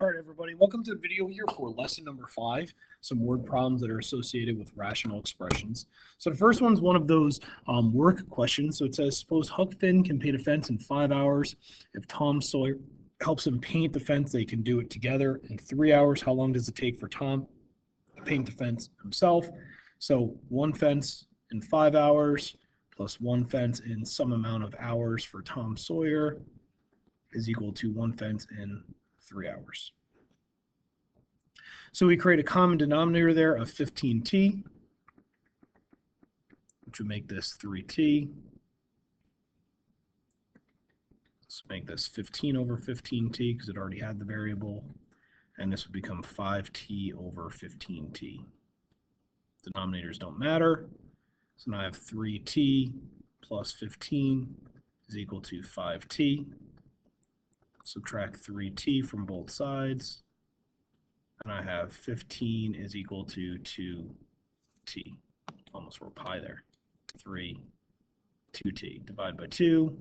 All right, everybody, welcome to the video here for lesson number 5, some word problems that are associated with rational expressions. So the first one's one of those work questions. So it says, suppose Huck Finn can paint a fence in 5 hours. If Tom Sawyer helps him paint the fence, they can do it together in 3 hours. How long does it take for Tom to paint the fence himself? So one fence in 5 hours plus one fence in some amount of hours for Tom Sawyer is equal to one fence in 3 hours. So we create a common denominator there of 15t, which would make this 3t. Let's make this 15 over 15t because it already had the variable. And this would become 5t over 15t. Denominators don't matter. So now I have 3t plus 15 is equal to 5t. Subtract 3t from both sides. And I have 15 is equal to 2t. Almost wrote pi there. 2t. Divide by 2.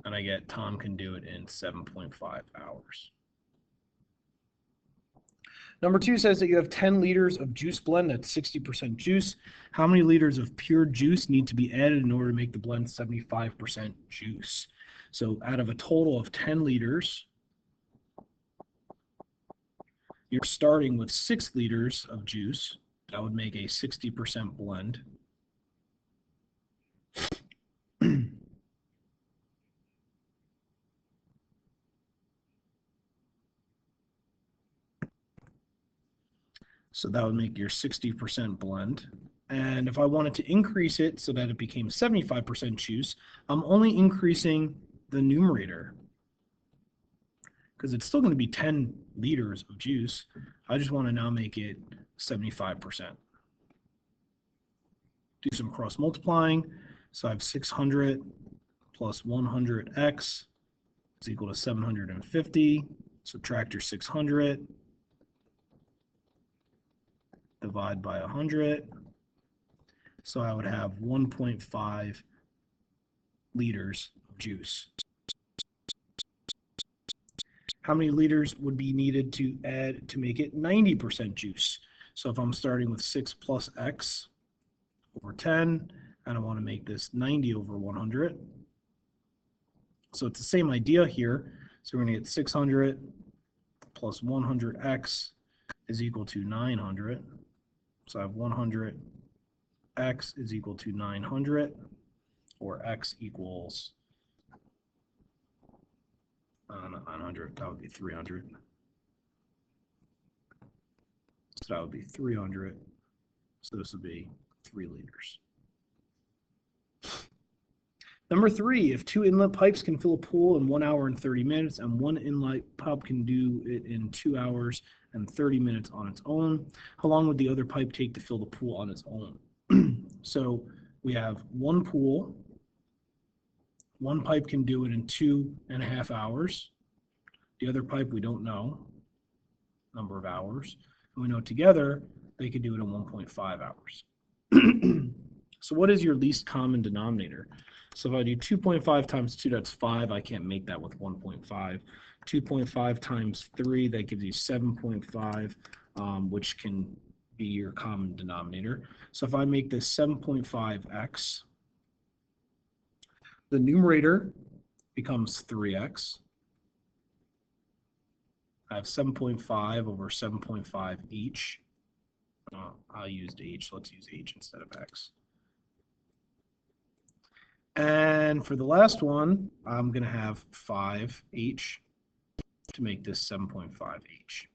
And I get Tom can do it in 7.5 hours. Number 2 says that you have 10 liters of juice blend that's 60% juice. How many liters of pure juice need to be added in order to make the blend 75% juice? So out of a total of 10 liters, you're starting with 6 liters of juice. That would make a 60% blend. So that would make your 60% blend. And if I wanted to increase it so that it became 75% juice, I'm only increasing the numerator because it's still going to be 10 liters of juice. I just want to now make it 75%. Do some cross multiplying. So I have 600 plus 100x is equal to 750. Subtract your 600. Divide by 100. So I would have 1.5 liters of juice. How many liters would be needed to add to make it 90% juice? So if I'm starting with 6 plus x over 10, and I want to make this 90 over 100. So it's the same idea here. So we're going to get 600 plus 100x is equal to 900. So I have 100x is equal to 900, or x equals 900, that would be 300. So that would be 300. So this would be 3 liters. Number 3, if 2 inlet pipes can fill a pool in 1 hour and 30 minutes, and 1 inlet pipe can do it in 2 hours and 30 minutes on its own, how long would the other pipe take to fill the pool on its own? So we have one pool. One pipe can do it in 2.5 hours. The other pipe, we don't know number of hours. And we know together they could do it in 1.5 hours. So what is your least common denominator? So if I do 2.5 times 2, that's 5. I can't make that with 1.5. 2.5 times 3, that gives you 7.5, which can be your common denominator. So if I make this 7.5x, the numerator becomes 3x. I have 7.5 over 7.5 h. I used h, so let's use h instead of x. And for the last one, I'm going to have 5h to make this 7.5h.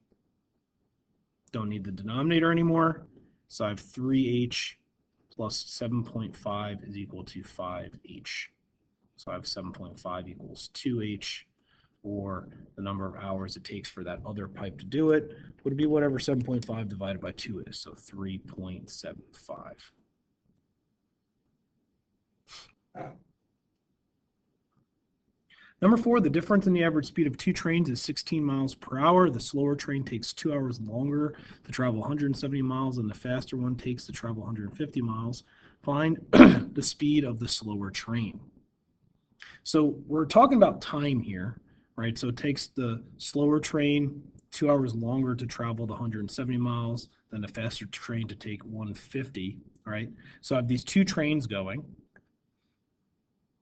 Don't need the denominator anymore. So I have 3h plus 7.5 is equal to 5h. So I have 7.5 equals 2h, or the number of hours it takes for that other pipe to do it would be whatever 7.5 divided by 2 is, so 3.75. Number 4, the difference in the average speed of 2 trains is 16 miles per hour. The slower train takes 2 hours longer to travel 170 miles, and the faster one takes to travel 150 miles. Find the speed of the slower train. So we're talking about time here, right? So it takes the slower train 2 hours longer to travel the 170 miles than a faster train to take 150, right? So I have these two trains going.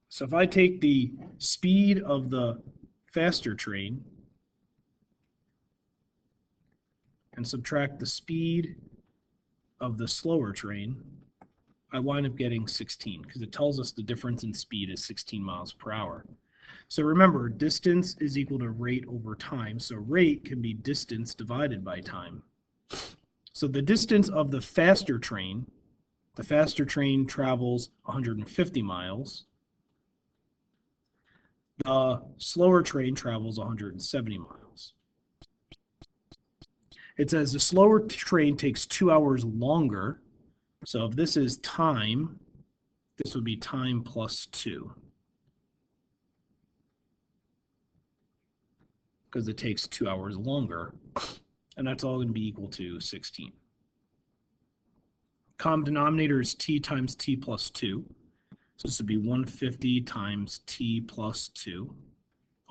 So if I take the speed of the faster train and subtract the speed of the slower train, I wind up getting 16 because it tells us the difference in speed is 16 miles per hour. So remember, distance is equal to rate over time. So rate can be distance divided by time. So the distance of the faster train travels 150 miles. The slower train travels 170 miles. It says the slower train takes 2 hours longer. So if this is time, this would be time plus 2. Because it takes 2 hours longer. And that's all going to be equal to 16. Common denominator is t times t plus 2. So this would be 150 times t plus 2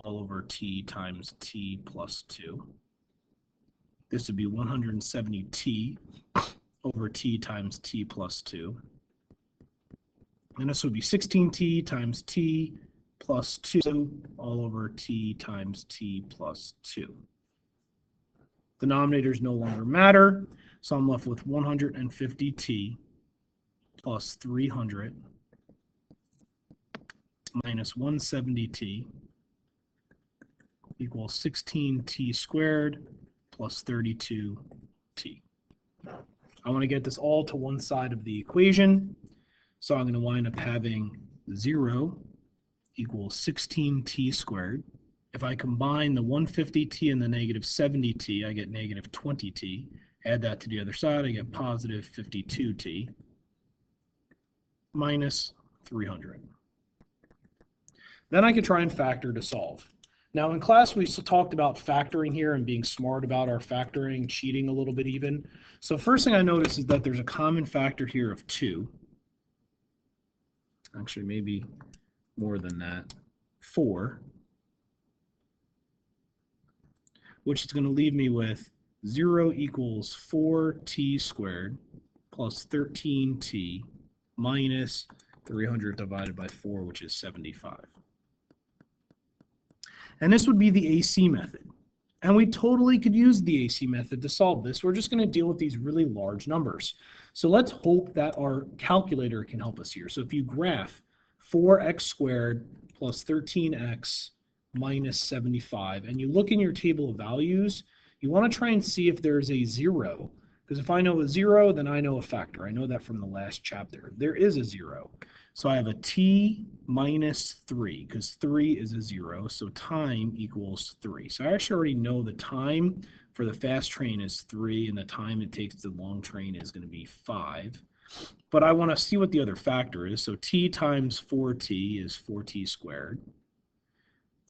all over t times t plus 2. This would be 170t over t times t plus 2. And this would be 16t times t plus 2 all over t times t plus 2. Denominators no longer matter, so I'm left with 150t plus 300 minus 170t equals 16t squared plus 32t. I want to get this all to one side of the equation, so I'm going to wind up having 0 equals 16t squared. If I combine the 150t and the negative 70t, I get negative 20t. Add that to the other side, I get positive 52t minus 300. Then I can try and factor to solve. Now in class we talked about factoring here and being smart about our factoring, cheating a little bit even. So first thing I notice is that there's a common factor here of 2. Actually, maybe more than that, 4. Which is going to leave me with 0 equals 4t squared plus 13t minus 300 divided by 4, which is 75. And this would be the AC method. And we totally could use the AC method to solve this. We're just going to deal with these really large numbers. So let's hope that our calculator can help us here. So if you graph 4x squared plus 13x minus 75, and you look in your table of values, you want to try and see if there's a 0. Because if I know a 0, then I know a factor. I know that from the last chapter. There is a 0. So I have a t minus 3, because 3 is a 0, so time equals 3. So I actually already know the time for the fast train is 3, and the time it takes the long train is going to be 5. But I want to see what the other factor is. So t times 4t is 4t squared.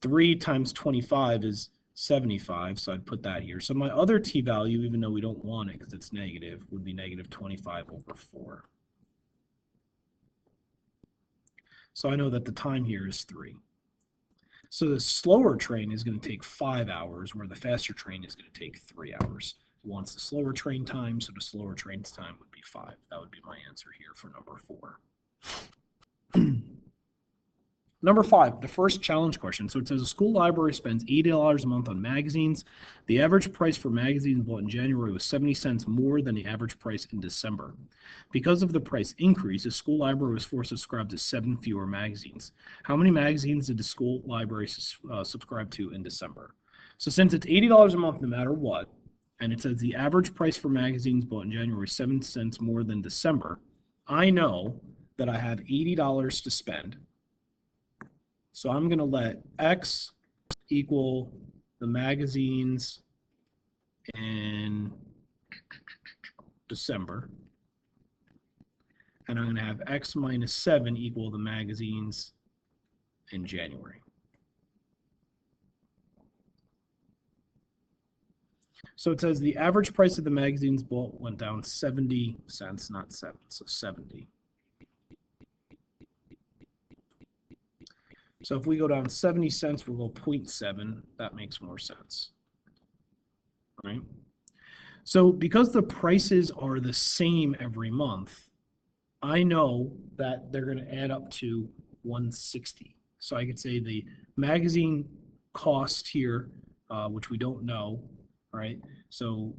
3 times 25 is 75, so I'd put that here. So my other t value, even though we don't want it because it's negative, would be negative 25 over 4. So I know that the time here is 3. So the slower train is going to take 5 hours, where the faster train is going to take 3 hours. Once the slower train time, so the slower train's time would be 5. That would be my answer here for number 4. Number 5, the first challenge question. So it says a school library spends $80 a month on magazines. The average price for magazines bought in January was 70 cents more than the average price in December. Because of the price increase, the school library was forced to subscribe to 7 fewer magazines. How many magazines did the school library subscribe to in December? So since it's $80 a month no matter what, and it says the average price for magazines bought in January is 7 cents more than December, I know that I have $80 to spend. So I'm going to let X equal the magazines in December. And I'm going to have X minus 7 equal the magazines in January. So it says the average price of the magazines bought went down 70 cents, not 7, so 70. So if we go down 70 cents, we'll go 0.7. That makes more sense. right? So because the prices are the same every month, I know that they're going to add up to 160. So I could say the magazine cost here, which we don't know, right? So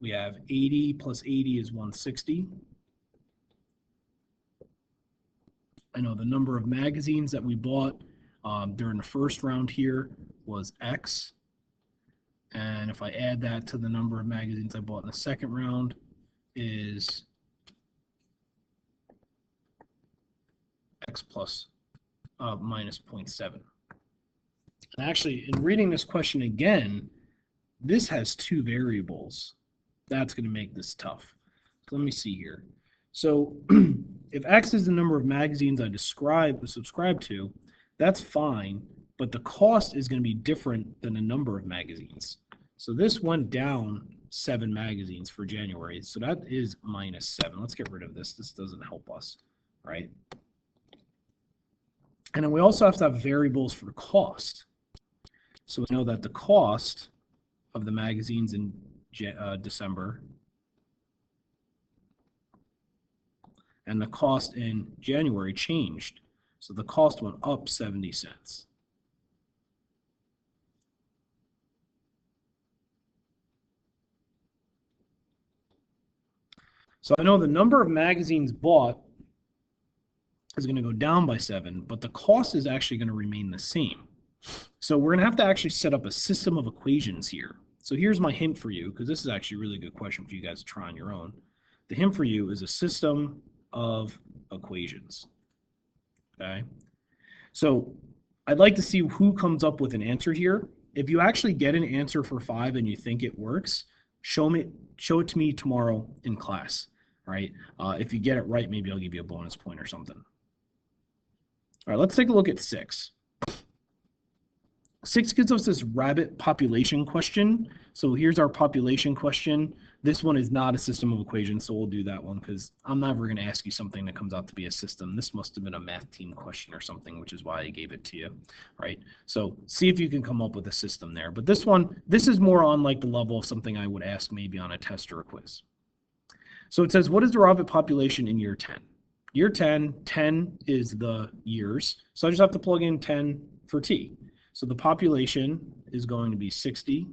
we have 80 plus 80 is 160. I know the number of magazines that we bought during the first round here was X. And if I add that to the number of magazines I bought in the second round is X plus minus 0.7. And actually, in reading this question again, this has two variables. That's going to make this tough. So let me see here. So if X is the number of magazines I subscribe to, that's fine, but the cost is going to be different than the number of magazines. So this went down 7 magazines for January, so that is minus 7. Let's get rid of this. This doesn't help us, right? And then we also have to have variables for cost. So we know that the cost of the magazines in December and the cost in January changed. So the cost went up 70 cents. So I know the number of magazines bought is going to go down by 7, but the cost is actually going to remain the same. So we're going to have to actually set up a system of equations here. So here's my hint for you, because this is actually a really good question for you guys to try on your own. The hint for you is a system of equations. Okay? So I'd like to see who comes up with an answer here. If you actually get an answer for 5 and you think it works, show it to me tomorrow in class. Right? If you get it right, maybe I'll give you a bonus point or something. All right, let's take a look at 6. 6 gives us this rabbit population question. So here's our population question. This one is not a system of equations, so we'll do that one because I'm never going to ask you something that comes out to be a system. This must have been a math team question or something, which is why I gave it to you, right? So see if you can come up with a system there. But this one, this is more on like the level of something I would ask maybe on a test or a quiz. So it says, what is the rabbit population in year 10? Year 10, 10 is the years. So I just have to plug in 10 for t. So the population is going to be 60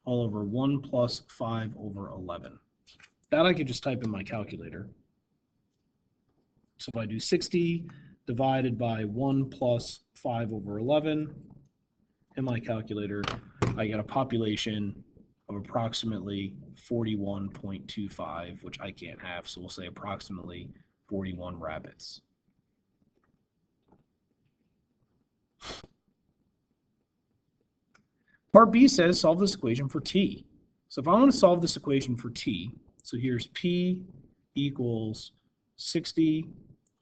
all over 1 plus 5 over 11. That I could just type in my calculator. So if I do 60 divided by 1 plus 5 over 11 in my calculator, I get a population of approximately 41.25, which I can't have, so we'll say approximately 41 rabbits. Part B says solve this equation for t. So if I want to solve this equation for t, so here's p equals 60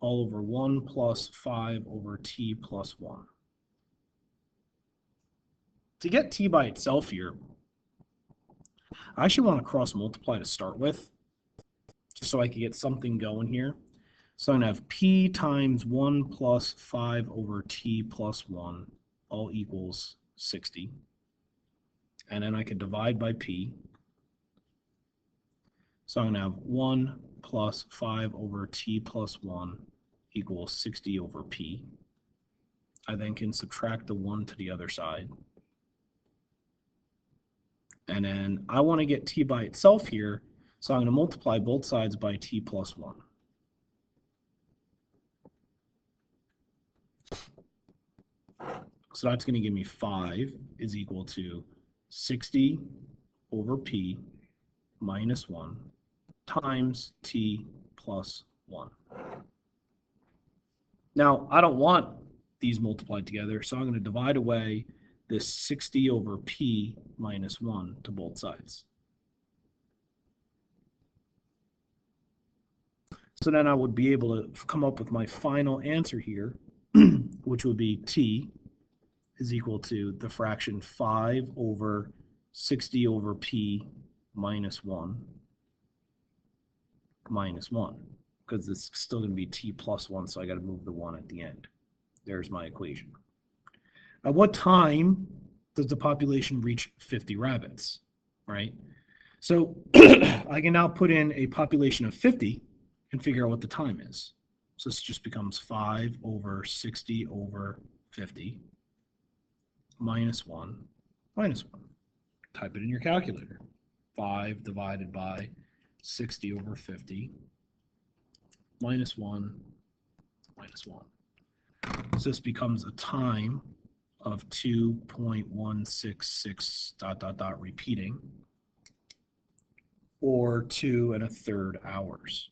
all over 1 plus 5 over t plus 1. To get t by itself here, I actually want to cross multiply to start with, just so I can get something going here. So I'm going to have p times 1 plus 5 over t plus 1 all equals 60. And then I can divide by p. So I'm going to have 1 plus 5 over t plus 1 equals 60 over p. I then can subtract the 1 to the other side. And then I want to get t by itself here, so I'm going to multiply both sides by t plus 1. So that's going to give me 5 is equal to 60 over p minus 1 times t plus 1. Now, I don't want these multiplied together, so I'm going to divide away this 60 over p minus 1 to both sides. So then I would be able to come up with my final answer here, which would be t is equal to the fraction 5 over 60 over p minus 1 minus 1, because it's still going to be t plus 1, so I got to move the 1 at the end. There's my equation. At what time does the population reach 50 rabbits? right? So I can now put in a population of 50 and figure out what the time is. So this just becomes 5 over 60 over 50 minus 1 minus 1. Type it in your calculator. 5 divided by 60 over 50 minus 1 minus 1. So this becomes a time of 2.166 dot dot dot repeating, or 2 1/3 hours.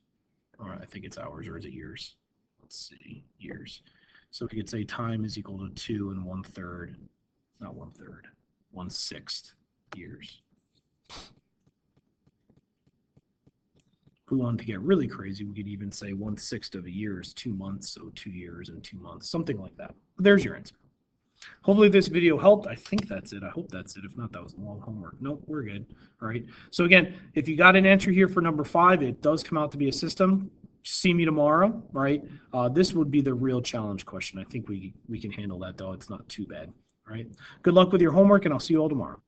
Or I think it's hours, or is it years? Let's see, years. So we could say time is equal to 2 1/3, not 1/3, 1/6 years. If we wanted to get really crazy, we could even say 1/6 of a year is 2 months, so 2 years and 2 months, something like that. But there's your answer. Hopefully this video helped. I think that's it. I hope that's it. If not, that was long homework. Nope, we're good. All right. So again, if you got an answer here for number 5, it does come out to be a system. See me tomorrow, right? This would be the real challenge question. I think we can handle that, though. It's not too bad. All right. Good luck with your homework, and I'll see you all tomorrow.